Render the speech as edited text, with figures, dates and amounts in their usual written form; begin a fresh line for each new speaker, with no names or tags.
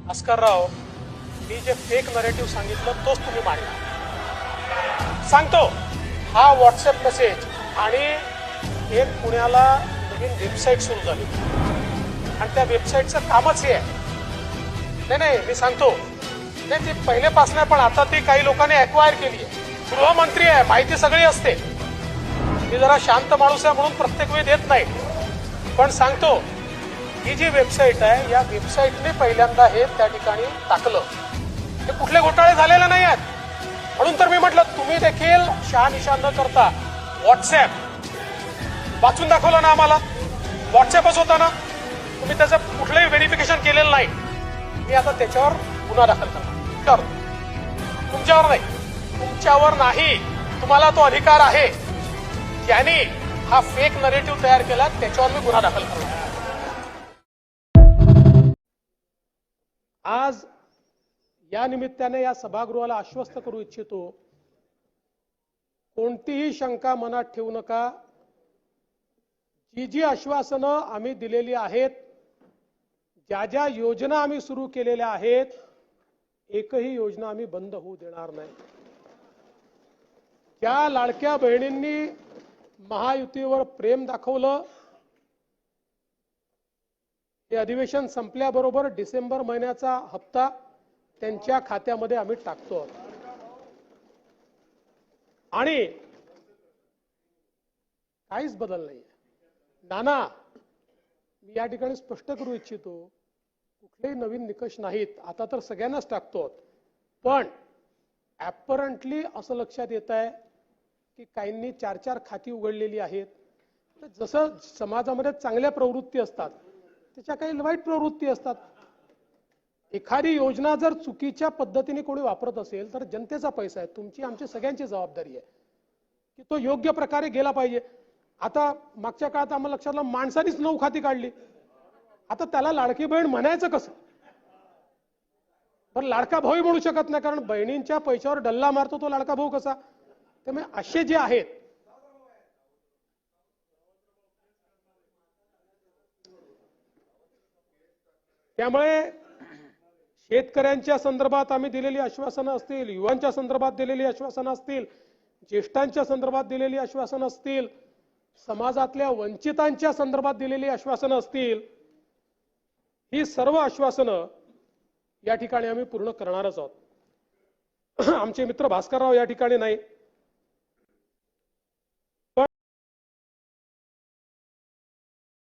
भास्करराव, मी जे fake narrative सांगितलं तोच तुम्ही मांडला. सांगतो, हा व्हॉट्सअप मेसेज आणि एक पुण्याला नवीन वेबसाईट सुरू झाली आणि त्या वेबसाईटचं कामच हे आहे. नाही मी सांगतो, नाही ती पहिलेपासून पण आता ती काही लोकांनी ॲक्वायर केली आहे. गृहमंत्री आहे, माहिती सगळी असते. मी जरा शांत माणूस आहे म्हणून प्रत्येक वेळ देत नाही, पण सांगतो, ही जी वेबसाईट आहे या वेबसाईटने पहिल्यांदा हे त्या ठिकाणी टाकलं. हे कुठले घोटाळे झालेले नाही आहेत. म्हणून तर मी म्हटलं तुम्ही देखील शहानिशा न करता व्हॉट्सअप वाचून दाखवलं ना आम्हाला. व्हॉट्सअपच होता ना, तुम्ही त्याचं कुठलंही व्हेरिफिकेशन केलेलं नाही. मी आता त्याच्यावर गुन्हा दाखल करणार. तुमच्यावर नाही, तुमच्यावर नाही. तुम्हाला तो अधिकार आहे. ज्यांनी हा फेक नरेटिव्ह तयार केला त्याच्यावर मी गुन्हा दाखल करणार. आज या निमित्ताने या सभागृहाला आश्वस्त करू इच्छितो, कोणतीही शंका मनात ठेवू नका. जी आश्वासनं आम्ही दिलेली आहेत, ज्या योजना आम्ही सुरू केलेल्या आहेत, एकही योजना आम्ही बंद होऊ देणार नाही. ज्या लाडक्या बहिणींनी महायुतीवर प्रेम दाखवलं, हे अधिवेशन संपल्याबरोबर डिसेंबर महिन्याचा हप्ता त्यांच्या खात्यामध्ये आम्ही टाकतो. आणि काहीच बदल नाही. नाना, मी या ठिकाणी स्पष्ट करू इच्छितो, कुठलेही नवीन निकष नाहीत. आता तर सगळ्यांनाच टाकतो. पण ॲपरंटली असं लक्षात येत आहे की काहींनी 4-4 खाती उघडलेली आहेत. जसं समाजामध्ये चांगल्या प्रवृत्ती असतात, त्याच्या काही वाईट प्रवृत्ती असतात. एखादी योजना जर चुकीच्या पद्धतीने कोणी वापरत असेल तर जनतेचा पैसा आहे, तुमची आमची सगळ्यांची जबाबदारी आहे की तो योग्य प्रकारे गेला पाहिजे. आता मागच्या काळात आम्हाला लक्षात आलं, माणसानीच 9 खाती काढली. आता त्याला लाडकी बहीण म्हणायचं कसं? पण लाडका भाऊ म्हणू शकत नाही, कारण बहिणींच्या पैशावर डल्ला मारतो तो लाडका भाऊ कसा? त्यामुळे असे जे आहेत, त्यामुळे शेतकऱ्यांच्या संदर्भात आम्ही दिलेली आश्वासनं असतील, युवांच्या संदर्भात दिलेली आश्वासनं असतील, ज्येष्ठांच्या संदर्भात दिलेली आश्वासनं असतील, समाजातल्या वंचितांच्या संदर्भात दिलेली आश्वासनं असतील, ही सर्व आश्वासनं या ठिकाणी आम्ही पूर्ण करणारच आहोत. आमचे मित्र भास्करराव या ठिकाणी नाही,